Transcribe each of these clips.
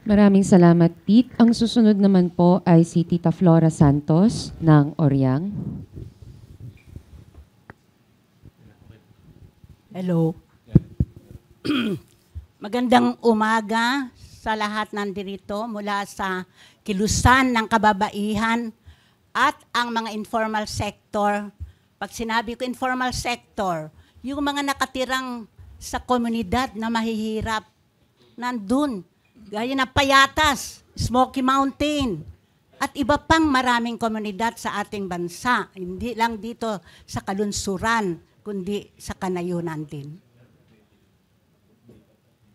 Maraming salamat, Pete. Ang susunod naman po ay si Tita Flora Santos ng Oriang. Hello. Magandang umaga sa lahat nandirito mula sa kilusan ng kababaihan at ang mga informal sector. Pag sinabi ko informal sector, yung mga nakatirang sa komunidad na mahihirap, nandun. Gaya na Payatas, Smoky Mountain, at iba pang maraming komunidad sa ating bansa. Hindi lang dito sa kalunsuran, kundi sa kanayunan din.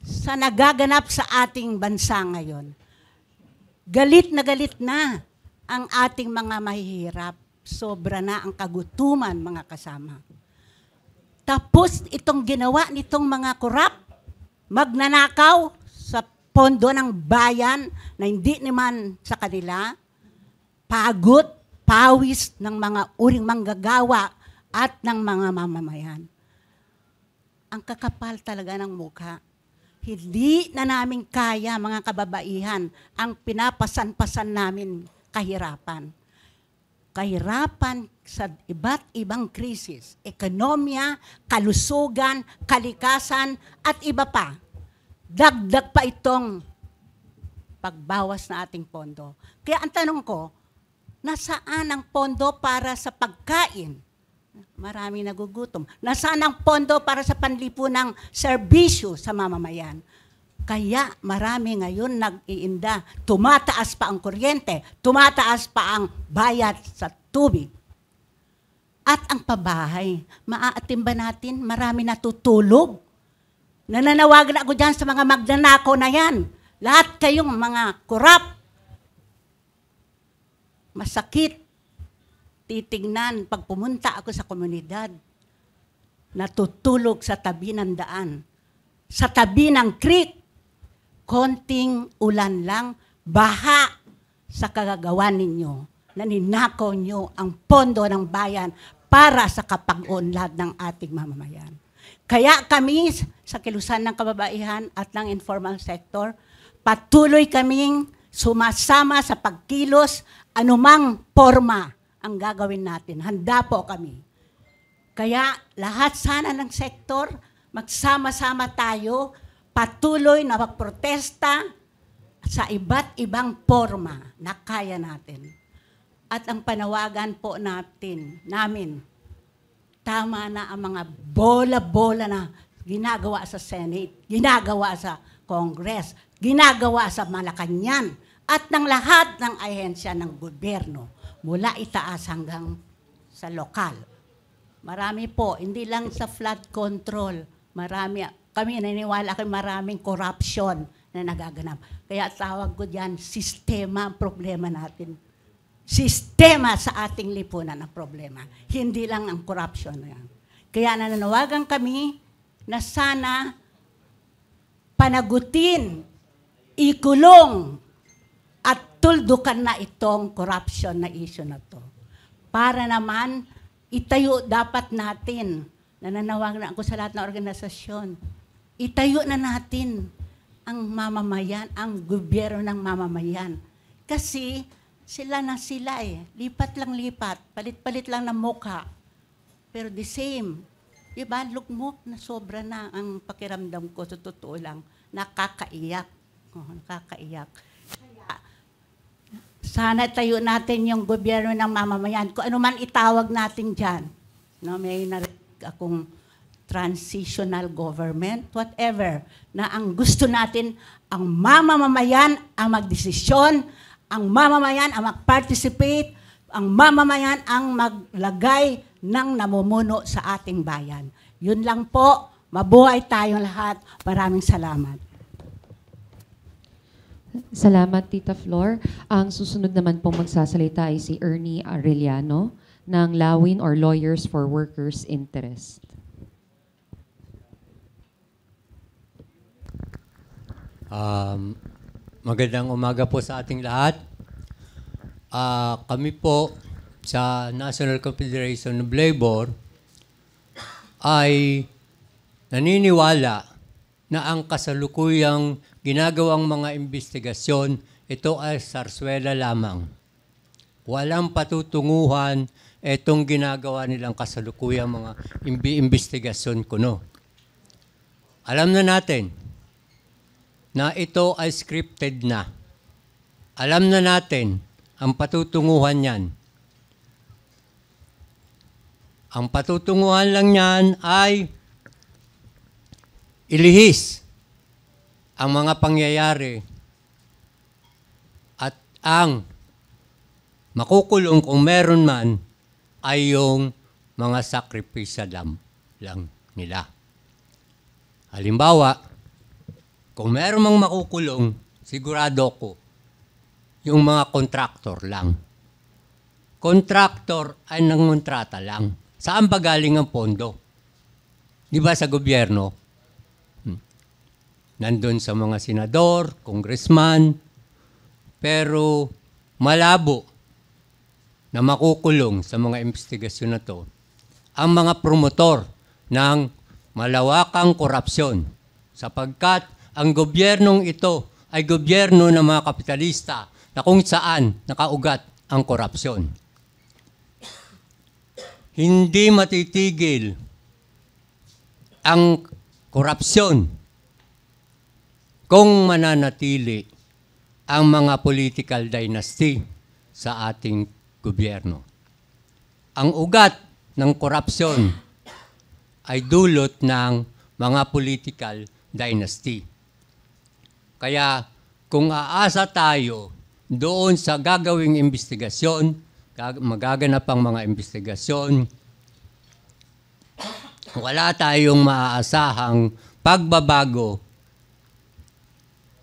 Sa nagaganap sa ating bansa ngayon, galit na ang ating mga mahihirap. Sobra na ang kagutuman, mga kasama. Tapos itong ginawa nitong mga korap, magnanakaw sa pondo ng bayan na hindi naman sa kanila, pagod, pawis ng mga uring manggagawa at ng mga mamamayan. Ang kakapal talaga ng mukha. Hindi na namin kaya, mga kababaihan, ang pinapasan-pasan namin kahirapan. Kahirapan sa iba't ibang krisis, ekonomiya, kalusugan, kalikasan, at iba pa. Dagdag pa itong pagbawas na ating pondo. Kaya ang tanong ko, nasaan ang pondo para sa pagkain? Marami nagugutom. Nasaan ang pondo para sa panlipunang serbisyo sa mamamayan? Kaya marami ngayon nag-iinda. Tumataas pa ang kuryente, tumataas pa ang bayad sa tubig. At ang pabahay, maaatim ba natin? Marami natutulog. Nananawagan ako dyan sa mga magnanakaw na yan. Lahat kayong mga korap. Masakit. Titingnan pag pumunta ako sa komunidad. Natutulog sa tabi ng daan. Sa tabi ng creek. Konting ulan lang, baha sa kagagawa ninyo. Naninakaw nyo ang pondo ng bayan para sa kapag-unlad ng ating mamamayan. Kaya kami sa kilusan ng kababaihan at ng informal sector, patuloy kaming sumasama sa pagkilos, anumang forma ang gagawin natin. Handa po kami. Kaya lahat sana ng sektor, magsama-sama tayo, patuloy na magprotesta sa iba't ibang forma na kaya natin. At ang panawagan po namin, tama na ang mga bola-bola na ginagawa sa Senate, ginagawa sa Congress, ginagawa sa Malacanang, at ng lahat ng ahensya ng gobyerno, mula itaas hanggang sa lokal. Marami po, hindi lang sa flood control, kami naniniwala kami maraming corruption na nagaganap. Kaya tawag ko diyan, sistema ang problema natin. Sistema sa ating lipunan ang problema. Hindi lang ang corruption na yan. Kaya nananawagan kami na sana panagutin, ikulong, at tuldukan na itong corruption na issue na to. Para naman, itayo dapat natin, nananawagan ako sa lahat ng organisasyon, itayo na natin ang mamamayan, ang gobyerno ng mamamayan. Kasi sila na sila lipat lang lipat, palit-palit lang ng mukha. Pero the same, diba, lugmok na sobra na ang pakiramdam ko, sa totoo lang, nakakaiyak. Nakakaiyak. Sana tayo natin yung gobyerno ng mamamayan. Kung ano man itawag natin dyan. No, may narinig akong transitional government, whatever. Na ang gusto natin, ang mamamayan ang magdesisyon, ang mamamayan ang mag-participate, ang mamamayan ang maglagay ng namumuno sa ating bayan. Yun lang po. Mabuhay tayong lahat. Maraming salamat. Salamat, Tita Flor. Ang susunod naman pong magsasalita ay si Ernie Arellano ng Lawin or Lawyers for Workers' Interest. Magandang umaga po sa ating lahat. Kami po sa National Confederation of Labor ay naniniwala na ang kasalukuyang ginagawang mga investigasyon, ito ay sarswela lamang. Walang patutunguhan itong ginagawa nilang kasalukuyang mga investigasyon kuno. Alam na natin na ito ay scripted na. Alam na natin ang patutunguhan niyan. Ang patutunguhan lang niyan ay ilihis ang mga pangyayari at ang makukulong kung meron man ay yung mga sacrificial lang nila. Halimbawa, kung meron mang makukulong, sigurado ko, yung mga kontraktor lang. Kontraktor ay nangontrata lang. Saan ba galing ang pondo? Di ba sa gobyerno? Nandun sa mga senador, congressman, pero malabo na makukulong sa mga investigasyon na to ang mga promotor ng malawakang korupsyon sapagkat ang gobyernong ito ay gobyerno ng mga kapitalista na kung saan nakaugat ang korupsyon. Hindi matitigil ang korupsyon kung mananatili ang mga political dynasty sa ating gobyerno. Ang ugat ng korupsyon ay dulot ng mga political dynasty. Kaya kung aasa tayo doon sa gagawing investigasyon, magaganap ang mga investigasyon, wala tayong maaasahang pagbabago,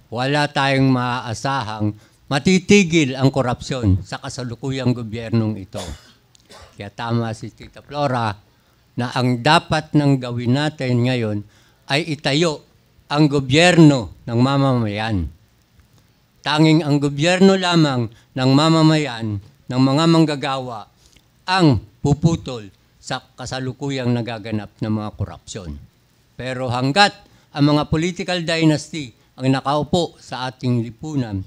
wala tayong maaasahang matitigil ang korupsyon sa kasalukuyang gobyernong ito. Kaya tama si Tita Flora na ang dapat nang gawin natin ngayon ay itayo ang gobyerno ng mamamayan. Tanging ang gobyerno lamang ng mamamayan, ng mga manggagawa, ang puputol sa kasalukuyang nagaganap ng mga korupsyon. Pero hanggat ang mga political dynasty ang nakaupo sa ating lipunan,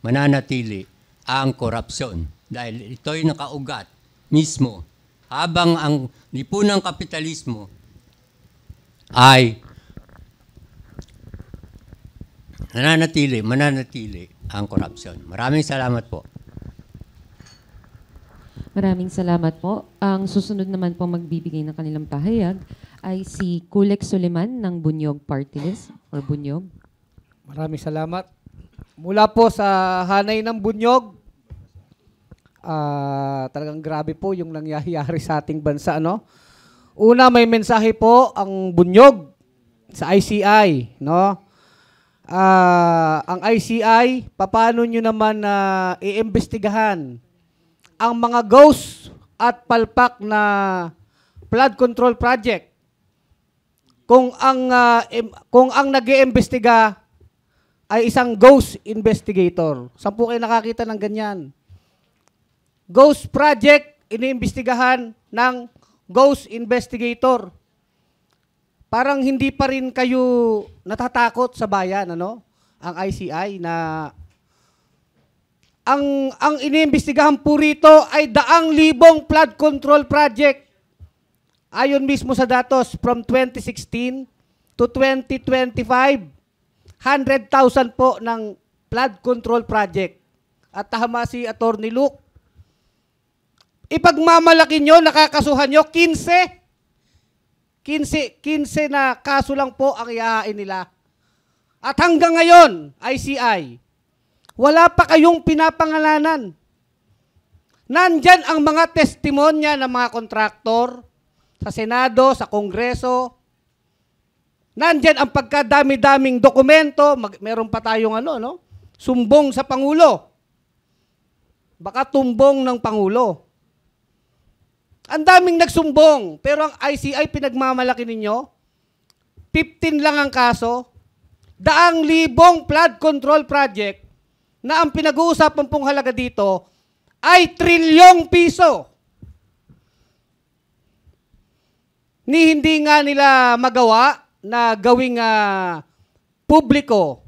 mananatili ang korupsyon. Dahil ito'y nakaugat mismo habang ang lipunang kapitalismo ay mananatili ang korupsyon. Maraming salamat po. Maraming salamat po. Ang susunod naman po magbibigay ng kanilang pahayag ay si Kulek Suleman ng Bunyog Party List or Bunyog. Maraming salamat. Mula po sa hanay ng Bunyog, talagang grabe po yung nangyayari sa ating bansa, no? Una, may mensahe po ang Bunyog sa ICI, no? Ang ICI, paano nyo naman iimbestigahan ang mga ghost at palpak na flood control project kung ang nag-iimbestiga ay isang ghost investigator. Saan po kayo nakakita ng ganyan? Ghost project, iniimbestigahan ng ghost investigator. Parang hindi pa rin kayo natatakot sa bayan, ano? Ang ICI na ang iniimbestigahan po rito ay 100,000 flood control project. Ayon mismo sa datos from 2016 to 2025, 100,000 po ng flood control project. At tama si Attorney Luke. Ipagmamalaki nyo, nakakasuhan nyo, 15 na kaso lang po ang iahain nila. At hanggang ngayon, ICI, wala pa kayong pinapangalanan. Nandyan ang mga testimonya ng mga kontraktor sa Senado, sa Kongreso. Nandyan ang pagkadami-daming dokumento. Meron pa tayong sumbong sa Pangulo. Baka tumbong ng Pangulo. Ang daming nagsumbong, pero ang ICI pinagmamalaki ninyo, 15 lang ang kaso, 100,000 flood control project na ang pinag-uusapan pong halaga dito ay trilyong piso. Hindi nga nila magawa na gawing publiko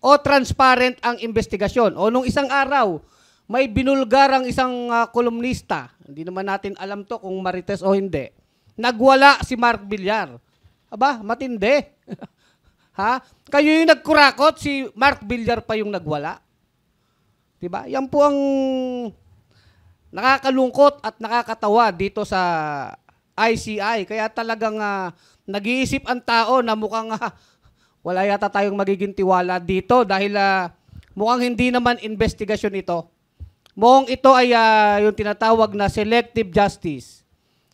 o transparent ang investigasyon. O nung isang araw, may binulgar ang isang kolumnista. Hindi naman natin alam to kung marites o hindi. Nagwala si Mark Villar. Aba, matindi. Ha? Kayo yung nagkurakot, si Mark Villar pa yung nagwala. Diba? Yan po ang nakakalungkot at nakakatawa dito sa ICI. Kaya talagang nag-iisip ang tao na mukhang wala yata tayong magiging tiwala dito dahil mukhang hindi naman investigasyon ito. Mukhang ito ay yung tinatawag na selective justice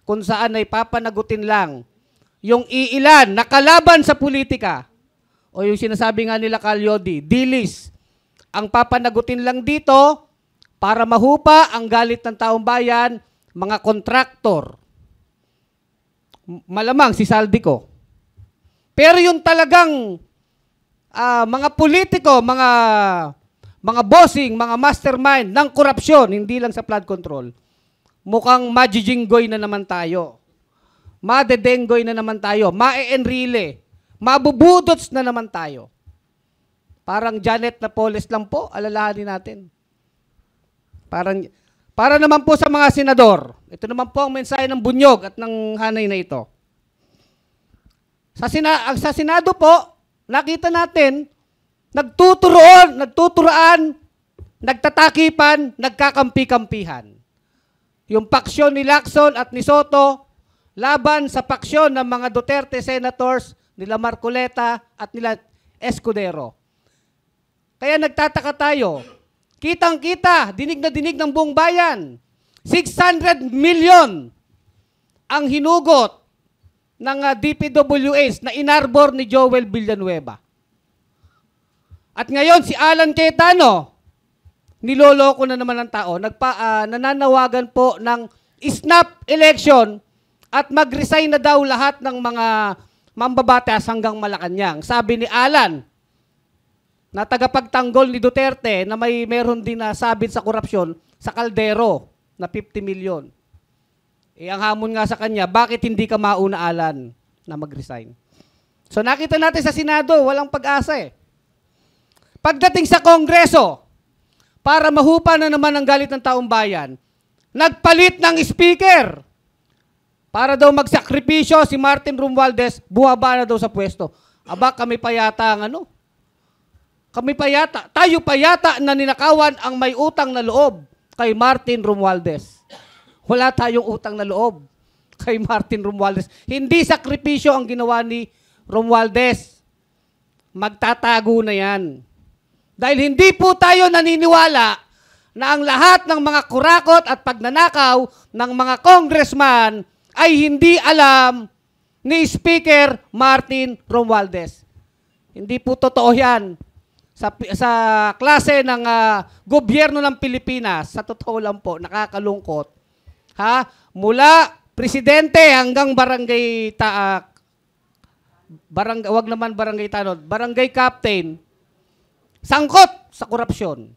kung saan ay papanagutin lang yung iilan na kalaban sa politika o yung sinasabi nga nila Calyodi, dilis. Ang papanagutin lang dito para mahupa ang galit ng taong bayan, mga kontraktor. Malamang si Saldico. Pero yung talagang mga politiko, mga bossing, mga mastermind ng korupsyon, hindi lang sa flood control, mukhang majijinggoy na naman tayo. Madedenggoy na naman tayo. Mae-enrile. Mabubudots na naman tayo. Parang Janet Napoles lang po, alalahanin natin. Para naman po sa mga senador, ito naman po ang mensahe ng Bunyog at ng hanay na ito. Sa Senado po, nakita natin, nagtuturaan, nagtatakipan, nagkakampi-kampihan. Yung paksyon ni Lacson at ni Soto, laban sa paksyon ng mga Duterte senators, nila Marcoleta at nila Escudero. Kaya nagtataka tayo, kitang-kita, dinig na dinig ng buong bayan, 600 million ang hinugot ng DPWH na inarbor ni Joel Villanueva. At ngayon, si Alan Cayetano, niloloko na naman ng tao, nananawagan po ng snap election at mag-resign na daw lahat ng mga mambabatas hanggang Malacanang. Sabi ni Alan, na tagapagtanggol ni Duterte na meron din na sabit sa korupsyon sa Caldero na 50 million. Ang hamon nga sa kanya, bakit hindi ka mauna, Alan, na mag-resign? So nakita natin sa Senado, walang pag-asa eh. Pagdating sa Kongreso, para mahupa na naman ang galit ng taong bayan, nagpalit ng speaker. Para daw magsakripisyo si Martin Romualdez, buwaba na daw sa pwesto. Aba, kami pa yata ang tayo pa yata na ninakawan ang may utang na loob kay Martin Romualdez. Wala tayong utang na loob kay Martin Romualdez. Hindi sakripisyo ang ginawa ni Romualdez. Magtatago na yan. Dahil hindi po tayo naniniwala na ang lahat ng mga kurakot at pagnanakaw ng mga congressman ay hindi alam ni Speaker Martin Romualdez. Hindi po totoo yan. Sa klase ng gobyerno ng Pilipinas, sa totoo lang po, nakakalungkot. Mula presidente hanggang barangay wag naman barangay tanod, barangay captain, sangkot sa korupsyon.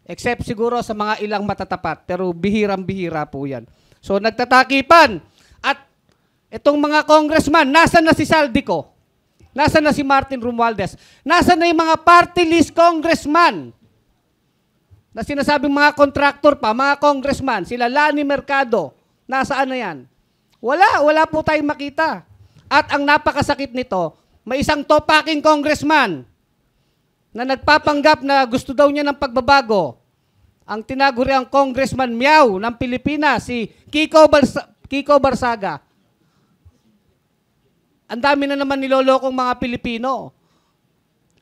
Except siguro sa mga ilang matatapat, pero bihirang-bihira po yan. So nagtatakipan. At itong mga congressman, nasa na si Saldico? Nasa na si Martin Romualdez? Nasa na yung mga party list congressman? Na sinasabing mga contractor pa, mga congressman, sila Lani Mercado, nasaan na yan? Wala po tayong makita. At ang napakasakit nito, may isang topaking congressman na nagpapanggap na gusto daw niya ng pagbabago. Ang tinaguriang Congressman Miao ng Pilipinas, si Kiko Barsaga. Ang dami na naman nilolokong mga Pilipino.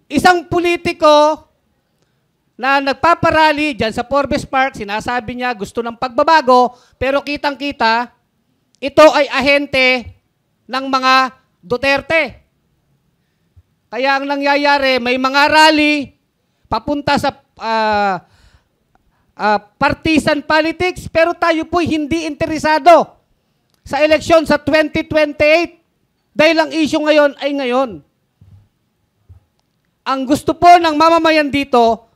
Isang politiko na nagpaparally dyan sa Forbes Park, sinasabi niya gusto ng pagbabago, pero kitang-kita, ito ay ahente ng mga Duterte. Kaya ang nangyayari, may mga rally papunta sa partisan politics, pero tayo po hindi interesado sa eleksyon sa 2028 dahil ang issue ngayon ay ngayon. Ang gusto po ng mamamayan dito,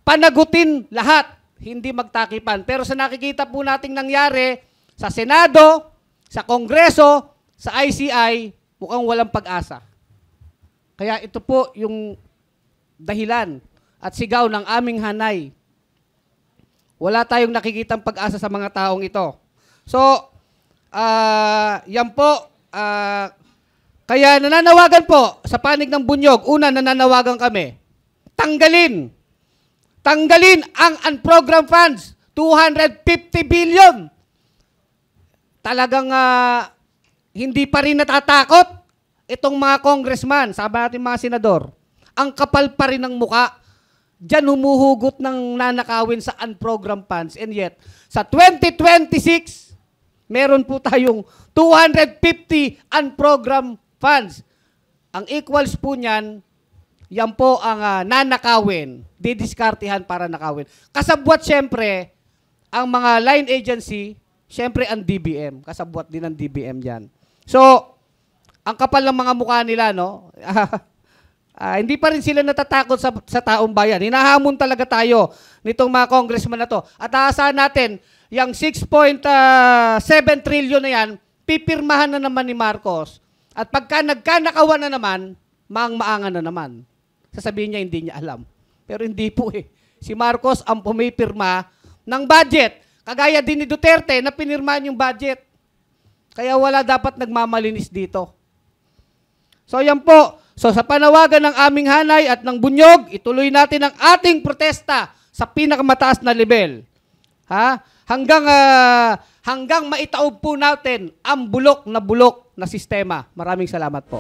panagutin lahat, hindi magtakipan. Pero sa nakikita po nating nangyari sa Senado, sa Kongreso, sa ICI, mukhang walang pag-asa. Kaya ito po yung dahilan at sigaw ng aming hanay. Wala tayong nakikitang pag-asa sa mga taong ito. So, yan po. Kaya nananawagan po sa panig ng Bunyog, una nananawagan kami, tanggalin ang unprogrammed funds, 250 billion. Talagang hindi pa rin natatakot itong mga congressman, sabi natin mga senador, ang kapal pa rin ng muka. Diyan humuhugot ng nanakawin sa unprogrammed funds. And yet, sa 2026, meron po tayong 250 unprogrammed funds. Ang equals po niyan, yan po ang nanakawin, didiskartihan para nakawin. Kasabwat siyempre, ang mga line agency, siyempre ang DBM. Kasabwat din ang DBM yan. So, ang kapal ng mga mukha nila, no? Hindi pa rin sila natatakot sa taong bayan. Hinahamon talaga tayo nitong mga congressman na to. At aasahan natin, yung 6.7 trillion na yan, pipirmahan na naman ni Marcos. At pagka nagkanakawan na naman, maangan na naman. Sasabihin niya, hindi niya alam. Pero hindi po eh. Si Marcos ang pumipirma ng budget. Kagaya din ni Duterte na pinirmahan yung budget. Kaya wala dapat nagmamalinis dito. So yan po. So sa panawagan ng aming hanay at ng Bunyog, ituloy natin ang ating protesta sa pinakamataas na level. Ha? Hanggang maitaob po natin ang bulok na sistema. Maraming salamat po.